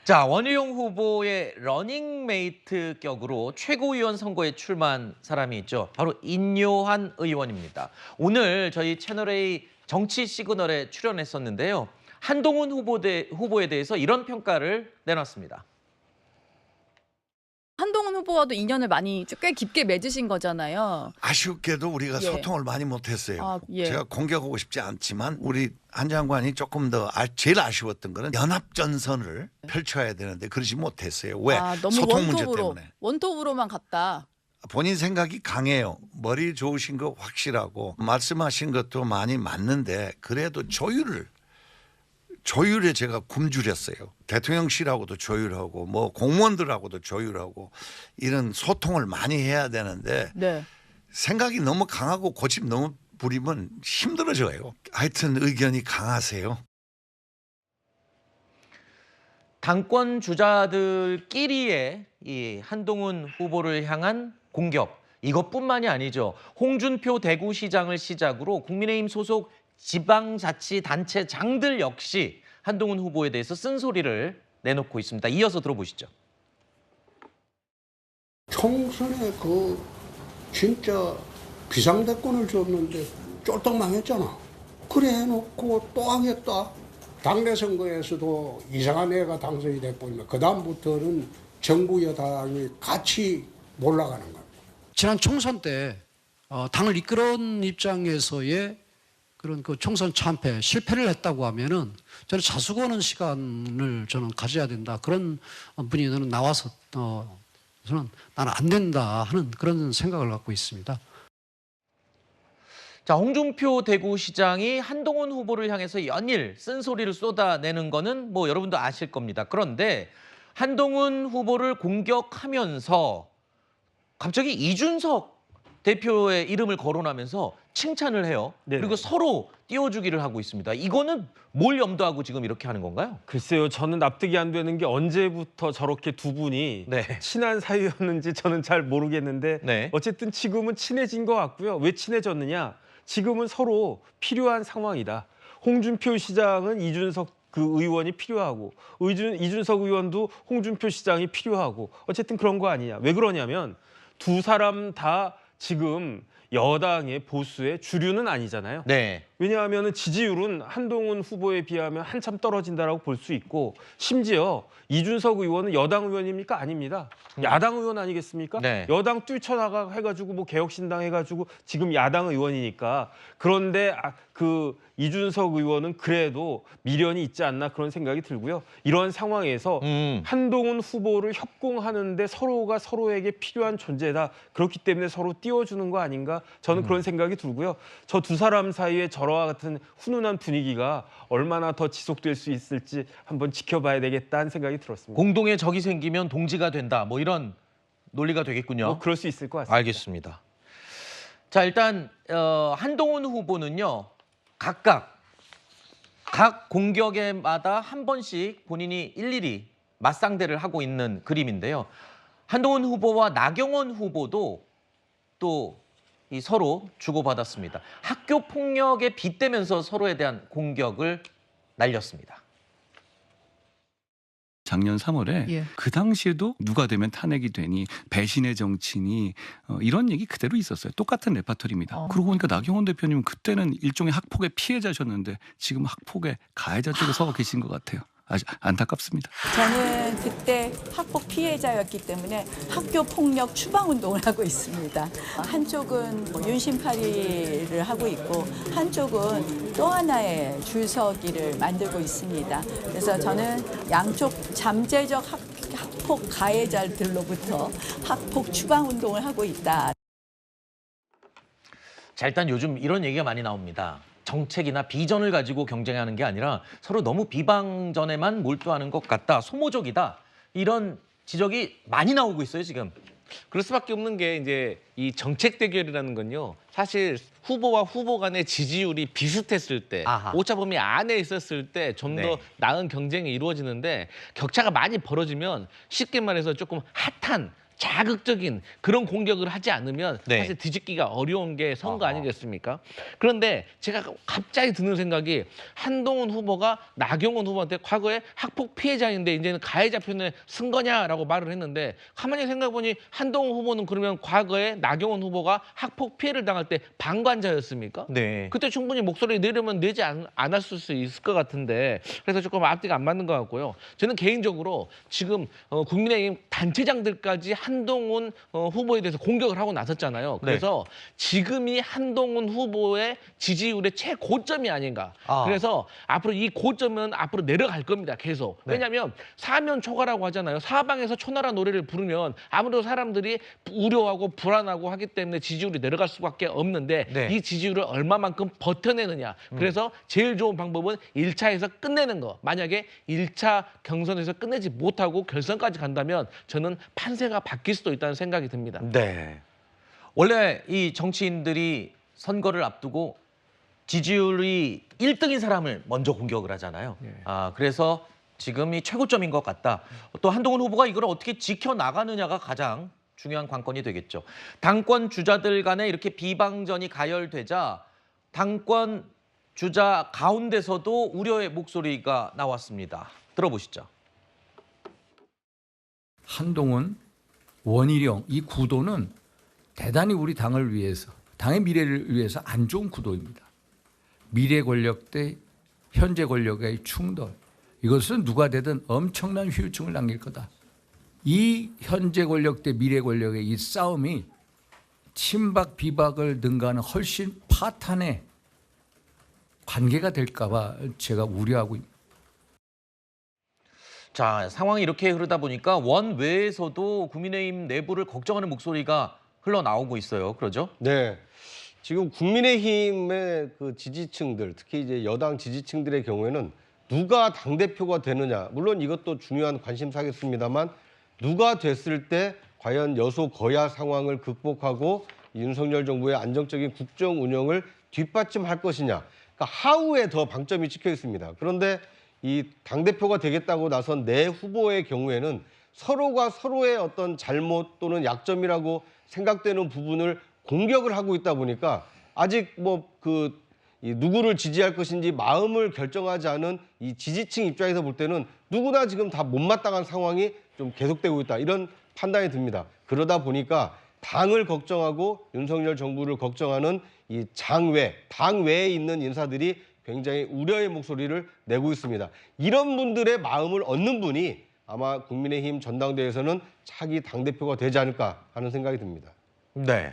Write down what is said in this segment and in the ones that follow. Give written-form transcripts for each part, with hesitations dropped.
자, 원희룡 후보의 러닝메이트 격으로 최고위원 선거에 출마한 사람이 있죠. 바로 인요한 의원입니다. 오늘 저희 채널A 정치 시그널에 출연했었는데요. 한동훈 후보에 대해서 이런 평가를 내놨습니다. 한동훈 후보와도 인연을 많이 꽤 깊게 맺으신 거잖아요. 아쉽게도 우리가 예. 소통을 많이 못했어요. 아, 예. 제가 공격하고 싶지 않지만 우리 한 장관이 조금 더 제일 아쉬웠던 거는 연합전선을 펼쳐야 되는데 그러지 못했어요. 왜? 너무 소통 문제 때문에. 원톱으로만 갔다. 본인 생각이 강해요. 머리 좋으신 거 확실하고 말씀하신 것도 많이 맞는데 그래도 조율에 제가 굶주렸어요. 대통령실하고도 조율하고 뭐 공무원들하고도 조율하고 이런 소통을 많이 해야 되는데 네. 생각이 너무 강하고 고집 너무 부리면 힘들어져요. 하여튼 의견이 강하세요. 당권 주자들끼리의 이 한동훈 후보를 향한 공격, 이것뿐만이 아니죠. 홍준표 대구시장을 시작으로 국민의힘 소속 지방자치단체장들 역시 한동훈 후보에 대해서 쓴소리를 내놓고 있습니다. 이어서 들어보시죠. 총선에 진짜 비상대권을 줬는데 쫄딱 망했잖아. 그래 해놓고 또 하겠다. 당내 선거에서도 이상한 애가 당선이 돼버리면 그 다음부터는 정부 여당이 같이 몰아가는 겁니다. 지난 총선 때 당을 이끌어온 입장에서의 그런 총선 참패, 실패를 했다고 하면은 저는 자수고하는 시간을 저는 가져야 된다. 그런 분이 나와서 저는 나는 안 된다 하는 그런 생각을 갖고 있습니다. 자, 홍준표 대구시장이 한동훈 후보를 향해서 연일 쓴소리를 쏟아내는 거는 뭐 여러분도 아실 겁니다. 그런데 한동훈 후보를 공격하면서 갑자기 이준석 대표의 이름을 거론하면서 칭찬을 해요. 네네. 그리고 서로 띄워주기를 하고 있습니다. 이거는 뭘 염두하고 지금 이렇게 하는 건가요? 글쎄요, 저는 납득이 안 되는 게 언제부터 저렇게 두 분이 네. 친한 사이였는지 저는 잘 모르겠는데 네. 어쨌든 지금은 친해진 것 같고요. 왜 친해졌느냐? 지금은 서로 필요한 상황이다. 홍준표 시장은 이준석 의원이 필요하고 이준석 의원도 홍준표 시장이 필요하고 어쨌든 그런 거 아니냐. 왜 그러냐면 두 사람 다 지금 여당의 보수의 주류는 아니잖아요. 네. 왜냐하면 지지율은 한동훈 후보에 비하면 한참 떨어진다라고 볼 수 있고 심지어 이준석 의원은 여당 의원입니까? 아닙니다. 야당 의원 아니겠습니까? 네. 여당 뛰쳐나가 해가지고 뭐 개혁신당 해가지고 지금 야당 의원이니까 그런데 이준석 의원은 그래도 미련이 있지 않나 그런 생각이 들고요. 이런 상황에서 한동훈 후보를 협공하는데 서로가 서로에게 필요한 존재다. 그렇기 때문에 서로 띄워주는 거 아닌가? 저는 그런 생각이 들고요. 저 두 사람 사이에 저와 같은 훈훈한 분위기가 얼마나 더 지속될 수 있을지 한번 지켜봐야 되겠다는 생각이 들었습니다. 공동의 적이 생기면 동지가 된다. 뭐 이런 논리가 되겠군요. 뭐 그럴 수 있을 것 같습니다. 알겠습니다. 자, 일단 한동훈 후보는요. 각 공격에마다 한 번씩 본인이 일일이 맞상대를 하고 있는 그림인데요. 한동훈 후보와 나경원 후보도 또 서로 주고받았습니다. 학교 폭력에 빗대면서 서로에 대한 공격을 날렸습니다. 작년 3월에 예. 그 당시에도 누가 되면 탄핵이 되니 배신의 정치니 이런 얘기 그대로 있었어요. 똑같은 레파토리입니다. 그러고 보니까 나경원 대표님은 그때는 일종의 학폭의 피해자셨는데 지금 학폭의 가해자 쪽에 서 계신 것 같아요. 아주 안타깝습니다. 저는 그때 학폭 피해자였기 때문에 학교 폭력 추방 운동을 하고 있습니다. 한쪽은 윤심파리를 하고 있고 한쪽은 또 하나의 줄서기를 만들고 있습니다. 그래서 저는 양쪽 잠재적 학폭 가해자들로부터 학폭 추방 운동을 하고 있다. 자, 일단 요즘 이런 얘기가 많이 나옵니다. 정책이나 비전을 가지고 경쟁하는 게 아니라 서로 너무 비방전에만 몰두하는 것 같다. 소모적이다. 이런 지적이 많이 나오고 있어요, 지금. 그럴 수밖에 없는 게 이제 이 정책 대결이라는 건요. 사실 후보와 후보 간의 지지율이 비슷했을 때, 아하. 오차범위 안에 있었을 때 좀 더 네. 나은 경쟁이 이루어지는데 격차가 많이 벌어지면 쉽게 말해서 조금 핫한 자극적인 그런 공격을 하지 않으면 네. 사실 뒤집기가 어려운 게 선거 아하. 아니겠습니까? 그런데 제가 갑자기 드는 생각이 한동훈 후보가 나경원 후보한테 과거에 학폭 피해자인데 이제는 가해자 편에 쓴 거냐라고 말을 했는데 가만히 생각해보니 한동훈 후보는 그러면 과거에 나경원 후보가 학폭 피해를 당할 때 방관자였습니까? 네. 그때 충분히 목소리 내려면 내지 않았을 수 있을 것 같은데 그래서 조금 앞뒤가 안 맞는 것 같고요. 저는 개인적으로 지금 국민의힘 단체장들까지 한동훈 후보에 대해서 공격을 하고 나섰잖아요. 그래서 지금이 한동훈 후보의 지지율의 최고점이 아닌가. 아. 그래서 앞으로 이 고점은 앞으로 내려갈 겁니다. 계속. 네. 왜냐하면 사면 초가라고 하잖아요. 사방에서 초나라 노래를 부르면 아무래도 사람들이 우려하고 불안하고 하기 때문에 지지율이 내려갈 수밖에 없는데 네. 이 지지율을 얼마만큼 버텨내느냐. 그래서 제일 좋은 방법은 1차에서 끝내는 거. 만약에 1차 경선에서 끝내지 못하고 결선까지 간다면 저는 판세가 바뀔 수도 있다는 생각이 듭니다. 네. 원래 이 정치인들이 선거를 앞두고 지지율이 1등인 사람을 먼저 공격을 하잖아요. 그래서 지금이 최고점인 것 같다. 또 한동훈 후보가 이걸 어떻게 지켜나가느냐가 가장 중요한 관건이 되겠죠. 당권 주자들 간에 이렇게 비방전이 가열되자 당권 주자 가운데서도 우려의 목소리가 나왔습니다. 들어보시죠. 한동훈, 원희룡 이 구도는 대단히 우리 당을 위해서, 당의 미래를 위해서 안 좋은 구도입니다. 미래 권력 대 현재 권력의 충돌. 이것은 누가 되든 엄청난 후유증을 남길 거다. 이 현재 권력 대 미래 권력의 이 싸움이 친박 비박을 능가하는 훨씬 파탄의 관계가 될까 봐 제가 우려하고 있습니다. 자, 상황이 이렇게 흐르다 보니까 원외에서도 국민의힘 내부를 걱정하는 목소리가 흘러나오고 있어요. 그러죠? 네. 지금 국민의힘의 그 지지층들, 특히 이제 여당 지지층들의 경우에는 누가 당대표가 되느냐, 물론 이것도 중요한 관심사겠습니다만 누가 됐을 때 과연 여소 거야 상황을 극복하고 윤석열 정부의 안정적인 국정 운영을 뒷받침할 것이냐. 그러니까 하우에 더 방점이 찍혀 있습니다. 그런데 이 당대표가 되겠다고 나선 내 후보의 경우에는 서로가 서로의 어떤 잘못 또는 약점이라고 생각되는 부분을 공격을 하고 있다 보니까 아직 누구를 지지할 것인지 마음을 결정하지 않은 이 지지층 입장에서 볼 때는 누구나 지금 다 못마땅한 상황이 좀 계속되고 있다. 이런 판단이 듭니다. 그러다 보니까 당을 걱정하고 윤석열 정부를 걱정하는 이 당 외에 있는 인사들이 굉장히 우려의 목소리를 내고 있습니다. 이런 분들의 마음을 얻는 분이 아마 국민의힘 전당대회에서는 차기 당대표가 되지 않을까 하는 생각이 듭니다. 네.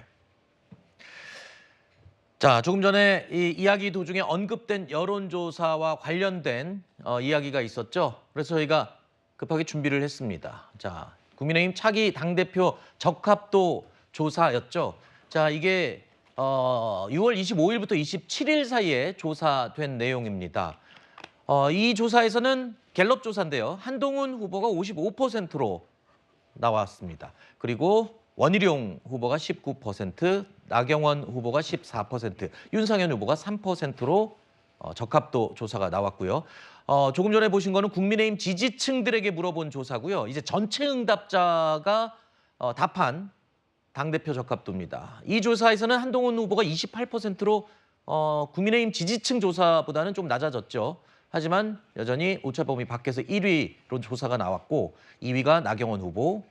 자, 조금 전에 이 이야기 도중에 언급된 여론조사와 관련된 이야기가 있었죠. 그래서 저희가 급하게 준비를 했습니다. 자, 국민의힘 차기 당대표 적합도 조사였죠. 자, 이게 6월 25일부터 27일 사이에 조사된 내용입니다. 이 조사에서는 갤럽 조사인데요. 한동훈 후보가 55%로 나왔습니다. 그리고 원희룡 후보가 19%, 나경원 후보가 14%, 윤상현 후보가 3%로 적합도 조사가 나왔고요. 조금 전에 보신 거는 국민의힘 지지층들에게 물어본 조사고요. 이제 전체 응답자가 답한 당대표 적합도입니다. 이 조사에서는 한동훈 후보가 28%로 국민의힘 지지층 조사보다는 좀 낮아졌죠. 하지만 여전히 오차범위 밖에서 1위로 조사가 나왔고 2위가 나경원 후보,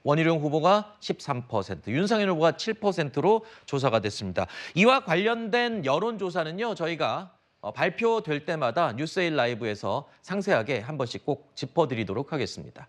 원희룡 후보가 13%, 윤상현 후보가 7%로 조사가 됐습니다. 이와 관련된 여론조사는요, 저희가 발표될 때마다 뉴스에일 라이브에서 상세하게 한 번씩 꼭 짚어드리도록 하겠습니다.